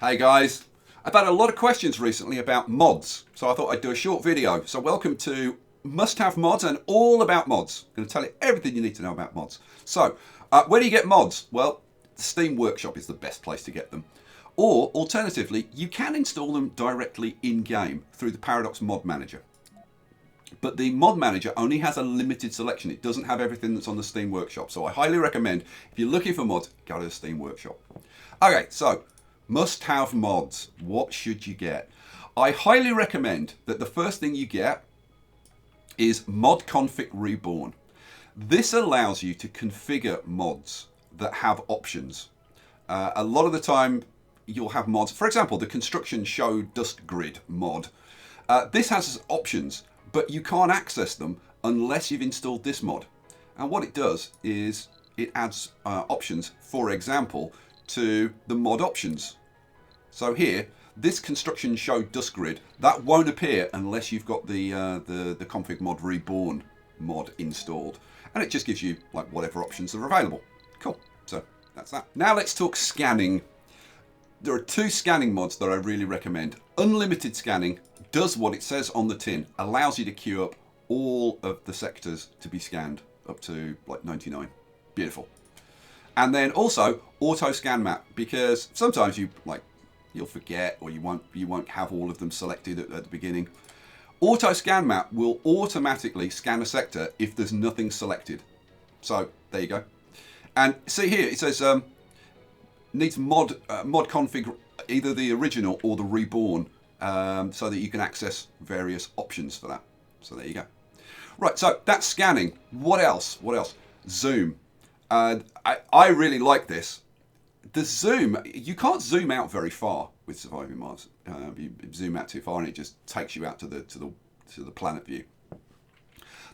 Hey guys, I've had a lot of questions recently about mods, so I thought I'd do a short video. So welcome to Must-Have Mods and all about mods. I'm going to tell you everything you need to know about mods. So, where do you get mods? Well, the Steam Workshop is the best place to get them. Or, alternatively, you can install them directly in-game through the Paradox Mod Manager. But the Mod Manager only has a limited selection. It doesn't have everything that's on the Steam Workshop. So I highly recommend, if you're looking for mods, go to the Steam Workshop. Okay, so must-have mods. What should you get? I highly recommend that the first thing you get is Mod Config Reborn. This allows you to configure mods that have options. A lot of the time you'll have mods, for example, the Construction Show Dust Grid mod. This has options, but you can't access them unless you've installed this mod. And what it does is it adds options, for example, to the mod options. So here, this Construction Show Dust Grid, that won't appear unless you've got the Config Mod Reborn mod installed. And it just gives you like whatever options are available. Cool, so that's that. Now let's talk scanning. There are two scanning mods that I really recommend. Unlimited scanning does what it says on the tin, allows you to queue up all of the sectors to be scanned up to like 99. Beautiful. And then also auto scan map, because sometimes you'll forget or you won't have all of them selected at the beginning. Auto scan map will automatically scan a sector if there's nothing selected. So there you go. And see here it says needs mod config, either the original or the reborn, so that you can access various options for that. So there you go. Right, so that's scanning. What else? What else? Zoom. I really like this. The zoom, you can't zoom out very far with Surviving Mars. You zoom out too far and it just takes you out to the planet view.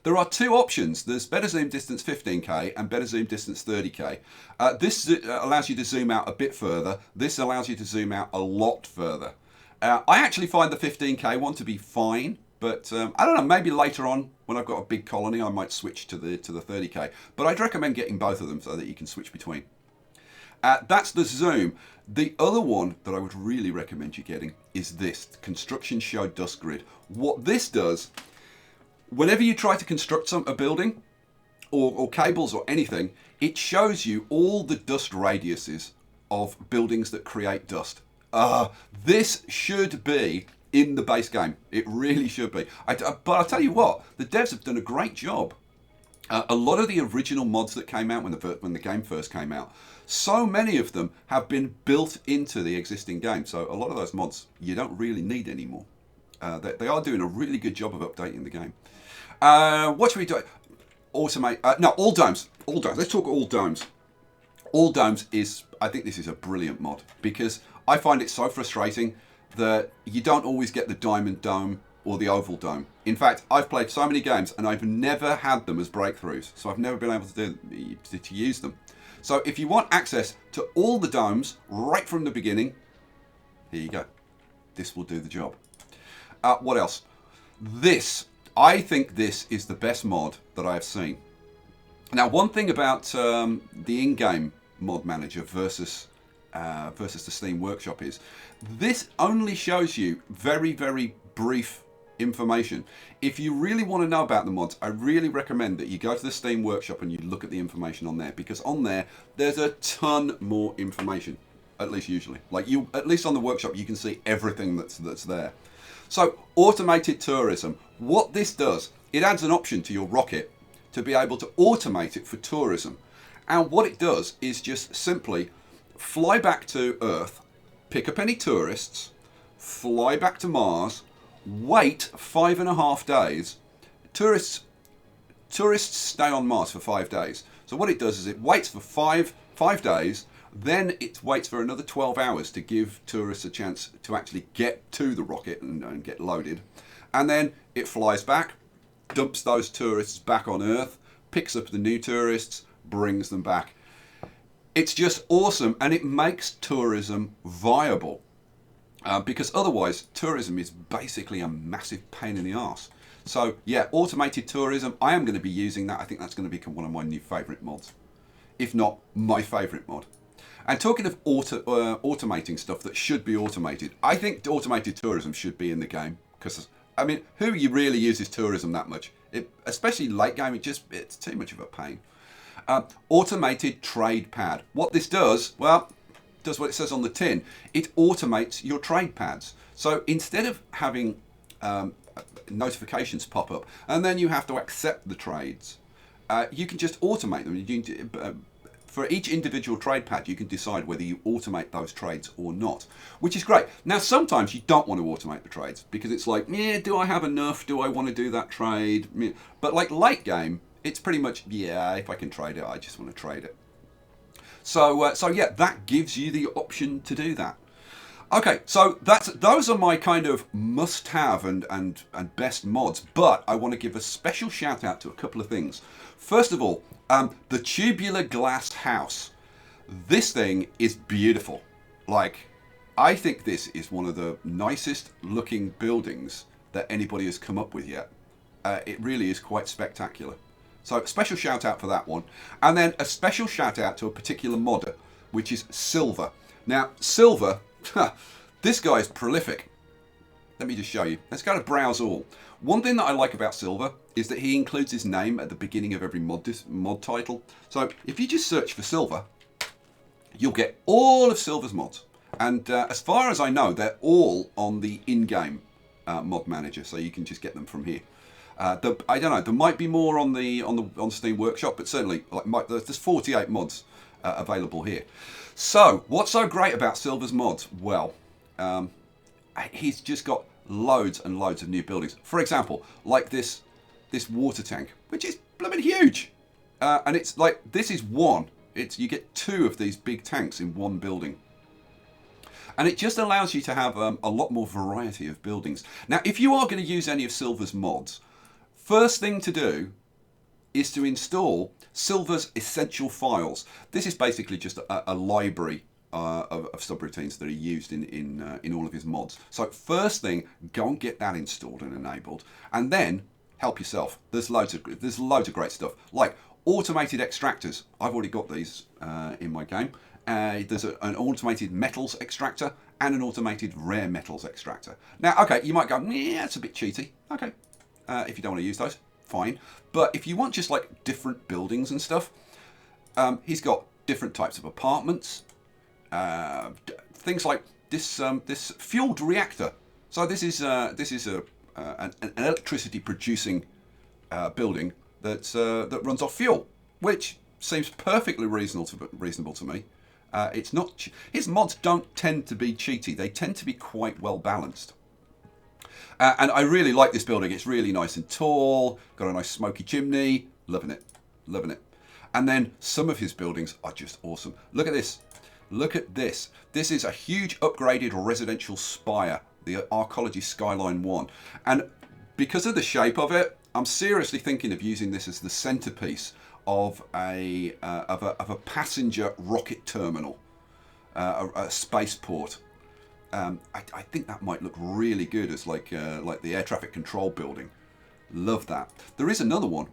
There are two options. There's better zoom distance 15K and better zoom distance 30K. This allows you to zoom out a bit further. This allows you to zoom out a lot further. I actually find the 15K one to be fine, but I don't know, maybe later on when I've got a big colony I might switch to the 30K. But I'd recommend getting both of them so that you can switch between. That's the zoom. The other one that I would really recommend you getting is this, Construction Show Dust Grid. What this does, whenever you try to construct a building or cables or anything, it shows you all the dust radiuses of buildings that create dust. This should be in the base game. It really should be. But I'll tell you what, the devs have done a great job. A lot of the original mods that came out when the game first came out, so many of them have been built into the existing game. So a lot of those mods you don't really need anymore. They are doing a really good job of updating the game. What should we do? Automate. No, all domes. All domes. Let's talk all domes. All domes is, I think this is a brilliant mod because I find it so frustrating that you don't always get the diamond dome or the oval dome. In fact, I've played so many games and I've never had them as breakthroughs, so I've never been able to use them. So if you want access to all the domes right from the beginning, here you go. This will do the job. What else? I think this is the best mod that I have seen. Now, one thing about the in-game mod manager versus the Steam Workshop is this only shows you very, very brief information. If you really want to know about the mods, I really recommend that you go to the Steam Workshop and you look at the information on there, because on there's a ton more information, at least usually. At least on the workshop you can see everything that's there. So automated tourism, what this does, it adds an option to your rocket to be able to automate it for tourism. And what it does is just simply fly back to Earth, pick up any tourists, fly back to Mars, wait 5.5 days. Tourists stay on Mars for 5 days. So what it does is it waits for five days, then it waits for another 12 hours to give tourists a chance to actually get to the rocket and get loaded. And then it flies back, dumps those tourists back on Earth, picks up the new tourists, brings them back. It's just awesome, and it makes tourism viable. Because otherwise, tourism is basically a massive pain in the arse. So yeah, automated tourism, I am going to be using that. I think that's going to become one of my new favourite mods, if not my favourite mod. And talking of automating stuff that should be automated, I think automated tourism should be in the game because I mean, who really uses tourism that much? Especially late game, it's too much of a pain. Automated trade pad. What this does, well, does what it says on the tin. It automates your trade pads. So instead of having notifications pop up and then you have to accept the trades, you can just automate them. For each individual trade pad, you can decide whether you automate those trades or not, which is great. Now, sometimes you don't want to automate the trades because it's like, yeah, do I have enough? Do I want to do that trade? But like late game, it's pretty much, yeah, if I can trade it, I just want to trade it. So yeah, that gives you the option to do that. Okay, so those are my kind of must-have and best mods, but I want to give a special shout out to a couple of things. First of all, the tubular glass house. This thing is beautiful. Like, I think this is one of the nicest looking buildings that anybody has come up with yet. It really is quite spectacular. So special shout out for that one. And then a special shout out to a particular modder, which is Silver. Now, Silver, this guy is prolific. Let me just show you. Let's go to Browse All. One thing that I like about Silver is that he includes his name at the beginning of every mod title. So if you just search for Silver, you'll get all of Silver's mods. And as far as I know, they're all on the in-game mod manager, so you can just get them from here. I don't know. There might be more on Steam Workshop, but certainly there's 48 mods available here. So what's so great about Silver's mods? Well, he's just got loads and loads of new buildings. For example, like this water tank, which is blooming huge, and it's like this is one. You get two of these big tanks in one building. And it just allows you to have a lot more variety of buildings. Now, if you are going to use any of Silver's mods, first thing to do is to install Silver's essential files. This is basically just a library of subroutines that are used in all of his mods. So first thing, go and get that installed and enabled, and then help yourself. There's loads of great stuff like automated extractors. I've already got these in my game. There's an automated metals extractor and an automated rare metals extractor. Now, okay, you might go, yeah, it's a bit cheaty. Okay, if you don't want to use those, fine. But if you want just like different buildings and stuff, he's got different types of apartments, things like this fueled reactor. So this is an electricity producing building that runs off fuel, which seems perfectly reasonable to me. It's not. His mods don't tend to be cheaty. They tend to be quite well balanced. And I really like this building. It's really nice and tall. Got a nice smoky chimney. Loving it. Loving it. And then some of his buildings are just awesome. Look at this. Look at this. This is a huge upgraded residential spire, the Arcology Skyline 1. And because of the shape of it, I'm seriously thinking of using this as the centerpiece of a passenger rocket terminal, a spaceport. I think that might look really good as like the air traffic control building. Love that. There is another one.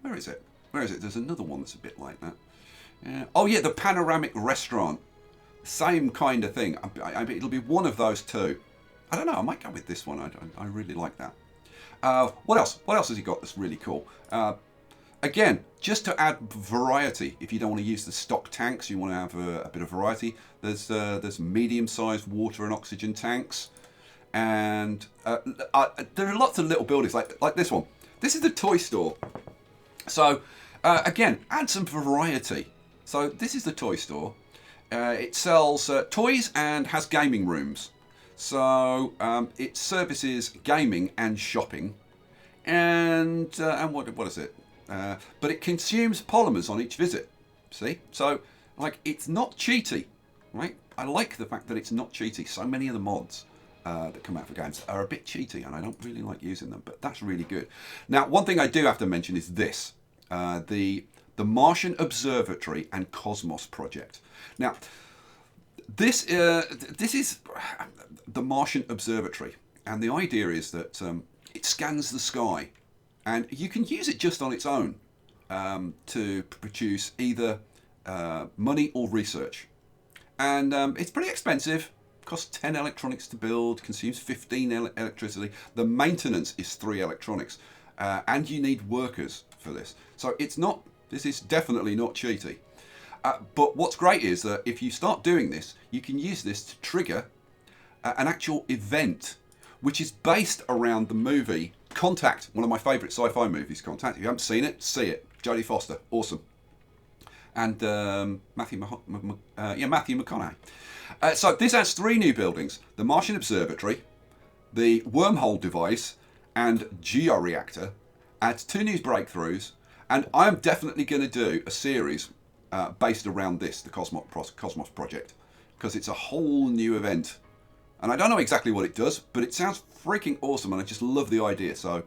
Where is it? Where is it? There's another one that's a bit like that. Oh yeah, the panoramic restaurant. Same kind of thing. It'll be one of those two. I don't know. I might go with this one. I really like that. What else? What else has he got that's really cool? Again, just to add variety, if you don't want to use the stock tanks, you want to have a bit of variety. There's medium-sized water and oxygen tanks, and there are lots of little buildings like this one. This is the toy store. So again, add some variety. So this is the toy store. It sells toys and has gaming rooms. So it services gaming and shopping, and what is it? But it consumes polymers on each visit. See, so like it's not cheaty, right? I like the fact that it's not cheaty. So many of the mods that come out for games are a bit cheaty, and I don't really like using them. But that's really good. Now, one thing I do have to mention is this: the Martian Observatory and Cosmos project. Now, this is the Martian Observatory, and the idea is that it scans the sky, and you can use it just on its own to produce either money or research. And it's pretty expensive. Costs 10 electronics to build, consumes 15 electricity. The maintenance is 3 electronics. And you need workers for this. So this is definitely not cheaty. But what's great is that if you start doing this, you can use this to trigger an actual event, which is based around the movie Contact, one of my favourite sci-fi movies, Contact. If you haven't seen it, see it. Jodie Foster, awesome. And Matthew McConaughey. So this adds 3 new buildings: the Martian observatory, the wormhole device, and georeactor. Adds 2 new breakthroughs, and I'm definitely going to do a series based around this, the Cosmos project, because it's a whole new event. And I don't know exactly what it does, but it sounds freaking awesome, and I just love the idea. So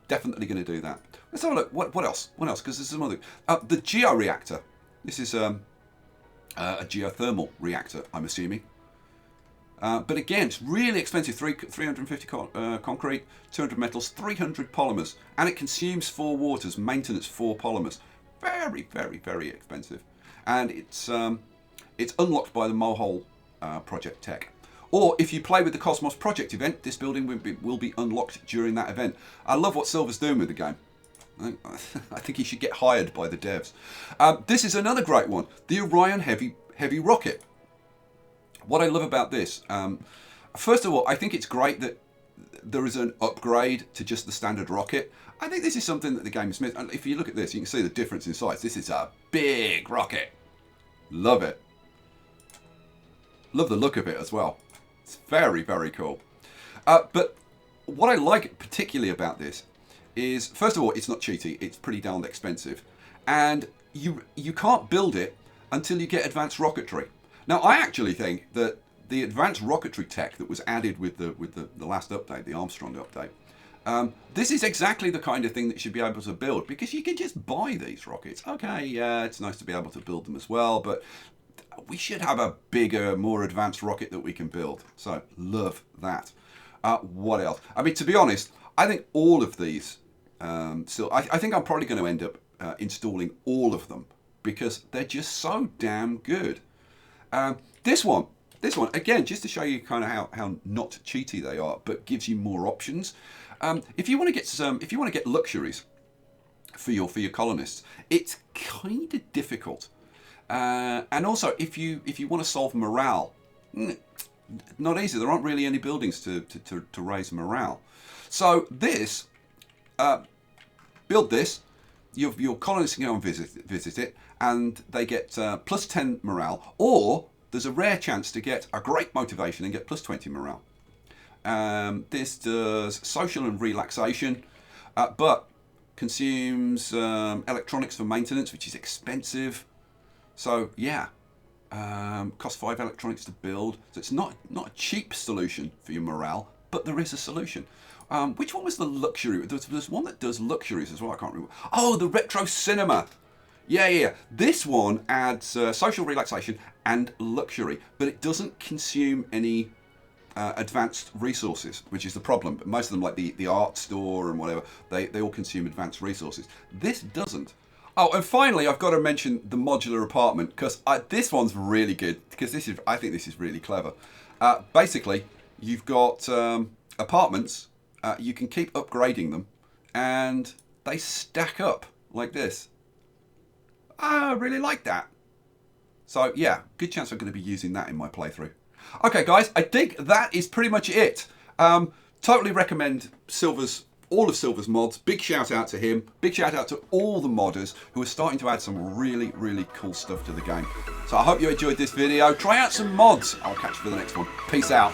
definitely going to do that. Let's have a look. What else? What else? Because there's some other. The georeactor. This is a geothermal reactor, I'm assuming. But again, it's really expensive. 350 concrete, 200 metals, 300 polymers, and it consumes 4 waters. Maintenance 4 polymers. Very, very, very expensive. And it's unlocked by the Mohole project tech. Or if you play with the Cosmos project event, this building will be unlocked during that event. I love what Silver's doing with the game. I think he should get hired by the devs. This is another great one, the Orion Heavy Rocket. What I love about this, first of all, I think it's great that there is an upgrade to just the standard rocket. I think this is something that the game is missing. And if you look at this, you can see the difference in size. This is a big rocket. Love it. Love the look of it as well. It's very, very cool. But what I like particularly about this is, first of all, it's not cheaty. It's pretty darn expensive. And you can't build it until you get advanced rocketry. Now, I actually think that the advanced rocketry tech that was added with the last update, the Armstrong update, this is exactly the kind of thing that you should be able to build, because you can just buy these rockets. Okay, yeah, it's nice to be able to build them as well, but we should have a bigger, more advanced rocket that we can build. So, love that. What else? I mean, to be honest, I think all of these, I think I'm probably going to end up installing all of them, because they're just so damn good. This one, again, just to show you kind of how not cheaty they are, but gives you more options. If you want to get luxuries for your colonists, it's kind of difficult. And also, if you want to solve morale, not easy. There aren't really any buildings to raise morale. So this, build this. Your colonists can go and visit it, and they get plus 10 morale, or there's a rare chance to get a great motivation and get plus 20 morale. This does social and relaxation, but consumes electronics for maintenance, which is expensive. So yeah, costs 5 electronics to build. So it's not a cheap solution for your morale, but there is a solution. Which one was the luxury? There's one that does luxuries as well. I can't remember. Oh, the retro cinema. Yeah. This one adds social relaxation and luxury, but it doesn't consume any advanced resources, which is the problem. But most of them, like the art store and whatever, they all consume advanced resources. This doesn't. Oh, and finally, I've got to mention the modular apartment, because this one's really good, because I think this is really clever. Basically, you've got apartments. You can keep upgrading them, and they stack up like this. I really like that. So yeah, good chance I'm going to be using that in my playthrough. Okay guys, I think that is pretty much it. Totally recommend all of Silver's mods. Big shout out to him. Big shout out to all the modders who are starting to add some really, really cool stuff to the game. So I hope you enjoyed this video. Try out some mods. I'll catch you for the next one. Peace out.